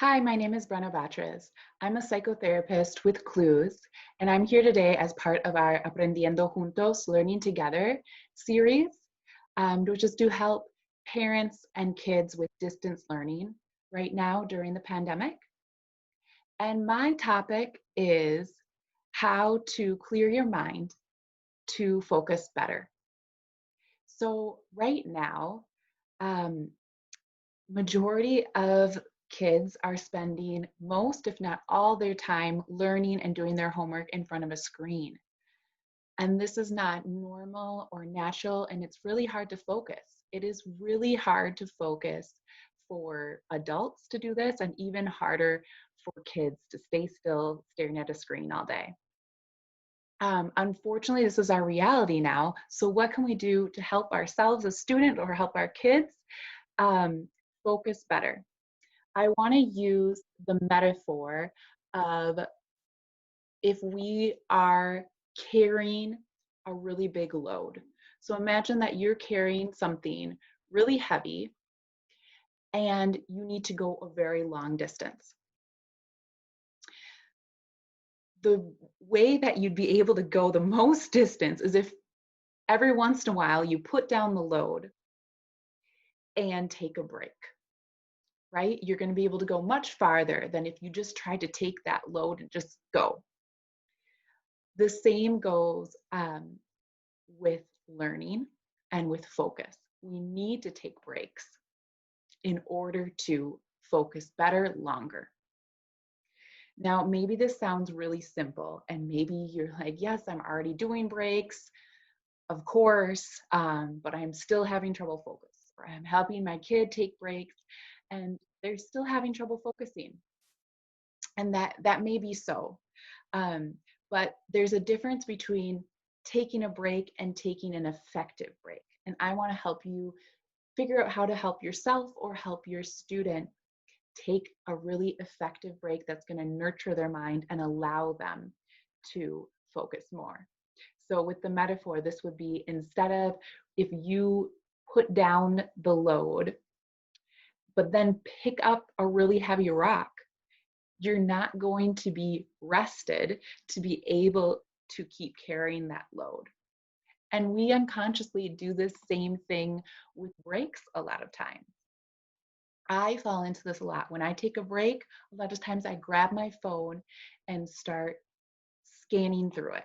Hi, my name is Brenna Batres. I'm a psychotherapist with Clues, and I'm here today as part of our Aprendiendo Juntos, Learning Together series, which is to help parents and kids with distance learning right now during the pandemic. And my topic is how to clear your mind to focus better. So right now, um, majority of kids are spending most, if not all, their time learning and doing their homework in front of a screen. And this is not normal or natural, and it's really hard to focus. It is really hard to focus for adults to do this, and even harder for kids to stay still staring at a screen all day. Unfortunately, this is our reality now. So what can we do to help ourselves as students or help our kids um, focus better? I want to use the metaphor of if we are carrying a really big load. So imagine that you're carrying something really heavy and you need to go a very long distance. The way that you'd be able to go the most distance is if every once in a while you put down the load and take a break. Right? You're going to be able to go much farther than if you just tried to take that load and just go. The same goes with learning and with focus. We need to take breaks in order to focus better, longer. Now, maybe this sounds really simple, and maybe you're like, yes, I'm already doing breaks, of course, but I'm still having trouble focus. Or I'm helping my kid take breaks, and they're still having trouble focusing. And that may be so. But there's a difference between taking a break and taking an effective break. And I want to help you figure out how to help yourself or help your student take a really effective break that's going to nurture their mind and allow them to focus more. So with the metaphor, this would be, instead of if you put down the load, but then pick up a really heavy rock, you're not going to be rested to be able to keep carrying that load. And we unconsciously do this same thing with breaks a lot of times. I fall into this a lot. When I take a break, a lot of times I grab my phone and start scanning through it.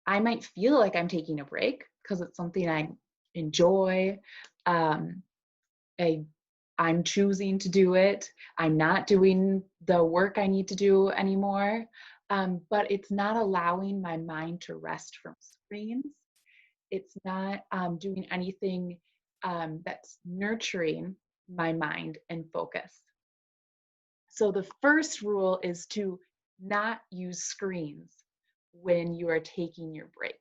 I might feel like I'm taking a break because it's something I enjoy. Um, I'm choosing to do it. I'm not doing the work I need to do anymore. But it's not allowing my mind to rest from screens. It's not doing anything that's nurturing my mind and focus. So the first rule is to not use screens when you are taking your break.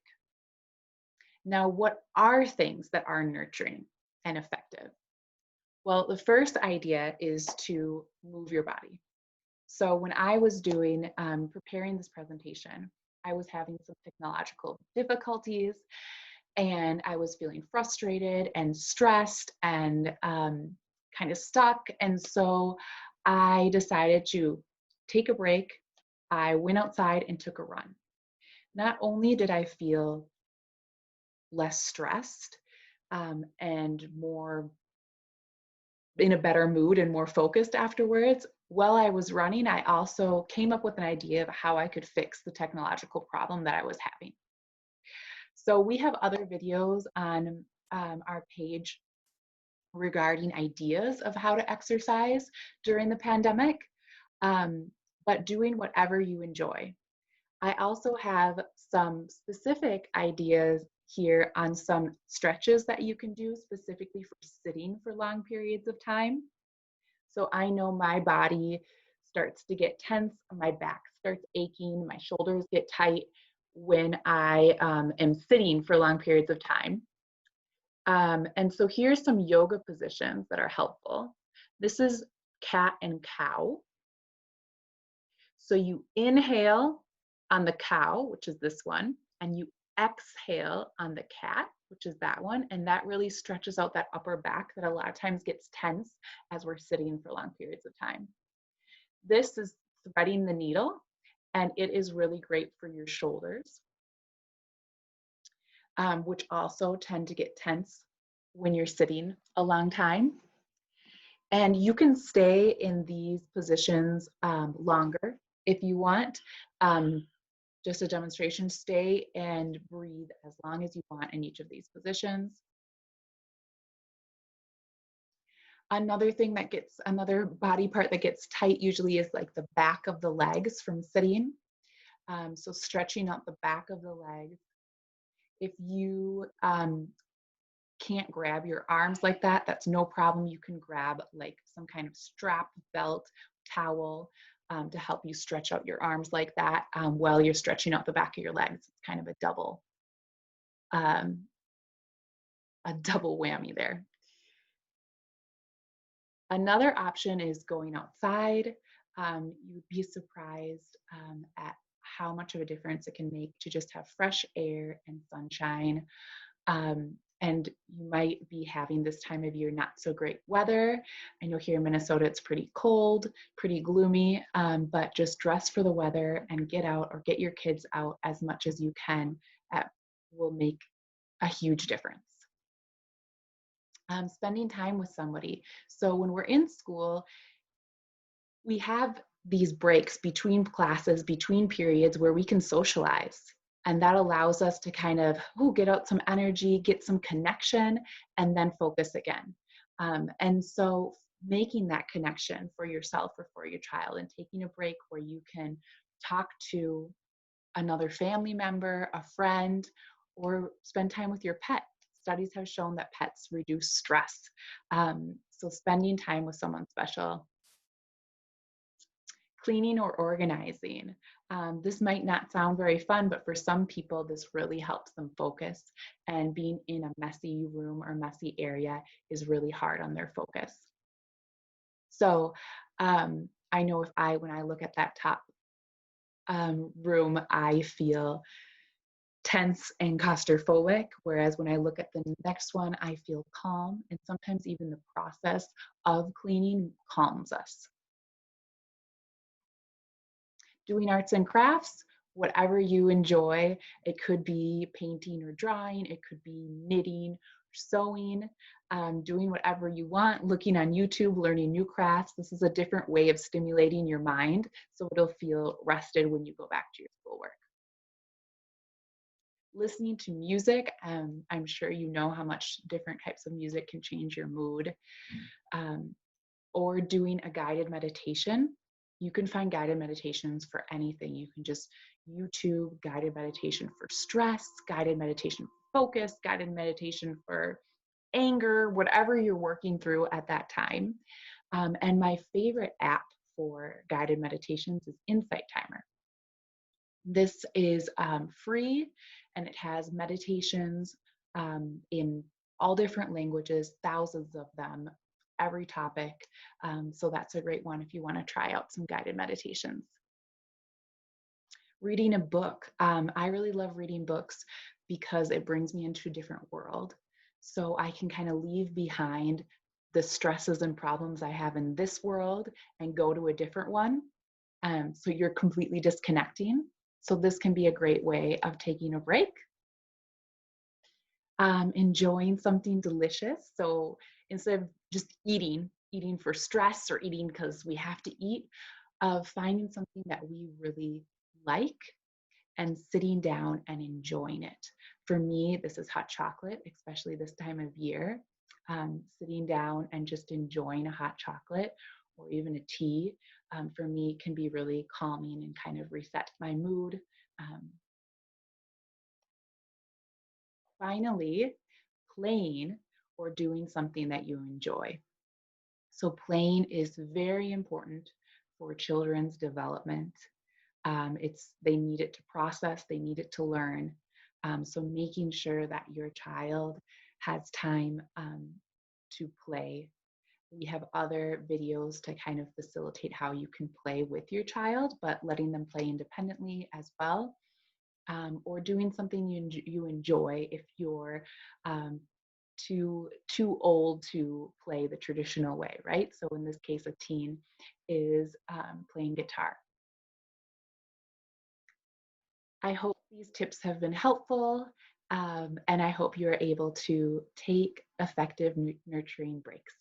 Now, what are things that are nurturing and effective? Well, the first idea is to move your body. So when I was preparing this presentation, I was having some technological difficulties and I was feeling frustrated and stressed and kind of stuck. And so I decided to take a break. I went outside and took a run. Not only did I feel less stressed and more in a better mood and more focused afterwards. While I was running, I also came up with an idea of how I could fix the technological problem that I was having. So we have other videos on our page regarding ideas of how to exercise during the pandemic, but doing whatever you enjoy. I also have some specific ideas here on some stretches that you can do specifically for sitting for long periods of time. So I know my body starts to get tense, my back starts aching, my shoulders get tight when I am sitting for long periods of time. And so here's some yoga positions that are helpful. This is cat and cow. So you inhale on the cow, which is this one, and you exhale on the cat, which is that one, and that really stretches out that upper back that a lot of times gets tense as we're sitting for long periods of time. This is threading the needle, and it is really great for your shoulders, which also tend to get tense when you're sitting a long time. And you can stay in these positions longer if you want. Just a demonstration, stay and breathe as long as you want in each of these positions. Another body part that gets tight usually is like the back of the legs from sitting. So stretching out the back of the legs. If you can't grab your arms like that, that's no problem. You can grab like some kind of strap, belt, towel to help you stretch out your arms like that while you're stretching out the back of your legs. It's kind of a double whammy there. Another option is going outside. You'd be surprised at how much of a difference it can make to just have fresh air and sunshine. And you might be having this time of year not so great weather. I know here in Minnesota it's pretty cold, pretty gloomy, but just dress for the weather and get out or get your kids out as much as you can. That will make a huge difference. Spending time with somebody. So when we're in school, we have these breaks between classes, between periods where we can socialize. And that allows us to kind of get out some energy, get some connection, and then focus again. And so making that connection for yourself or for your child and taking a break where you can talk to another family member, a friend, or spend time with your pet. Studies have shown that pets reduce stress. So spending time with someone special. Cleaning or organizing. This might not sound very fun, but for some people, this really helps them focus. And being in a messy room or messy area is really hard on their focus. So I know when I look at that top room, I feel tense and claustrophobic, whereas when I look at the next one, I feel calm, and sometimes even the process of cleaning calms us. Doing arts and crafts, whatever you enjoy. It could be painting or drawing, it could be knitting, sewing, doing whatever you want, looking on YouTube, learning new crafts. This is a different way of stimulating your mind, so it'll feel rested when you go back to your schoolwork. Listening to music, I'm sure you know how much different types of music can change your mood. Or doing a guided meditation. You can find guided meditations for anything. You can just YouTube guided meditation for stress, guided meditation for focus, guided meditation for anger, whatever you're working through at that time. And my favorite app for guided meditations is Insight Timer. This is free, and it has meditations in all different languages, thousands of them, every topic. So that's a great one if you want to try out some guided meditations. Reading a book. I really love reading books because it brings me into a different world. So I can kind of leave behind the stresses and problems I have in this world and go to a different one. So you're completely disconnecting. So this can be a great way of taking a break. Enjoying something delicious. So instead of just eating for stress or eating because we have to eat, finding something that we really like and sitting down and enjoying it. For me, this is hot chocolate, especially this time of year. Sitting down and just enjoying a hot chocolate or even a tea, for me can be really calming and kind of reset my mood. Finally, playing or doing something that you enjoy. So playing is very important for children's development. They need it to process, they need it to learn. So making sure that your child has time to play. We have other videos to kind of facilitate how you can play with your child, but letting them play independently as well. or doing something you enjoy if you're um, too old to play the traditional way, right? So in this case, a teen is playing guitar. I hope these tips have been helpful, and I hope you're able to take effective nurturing breaks.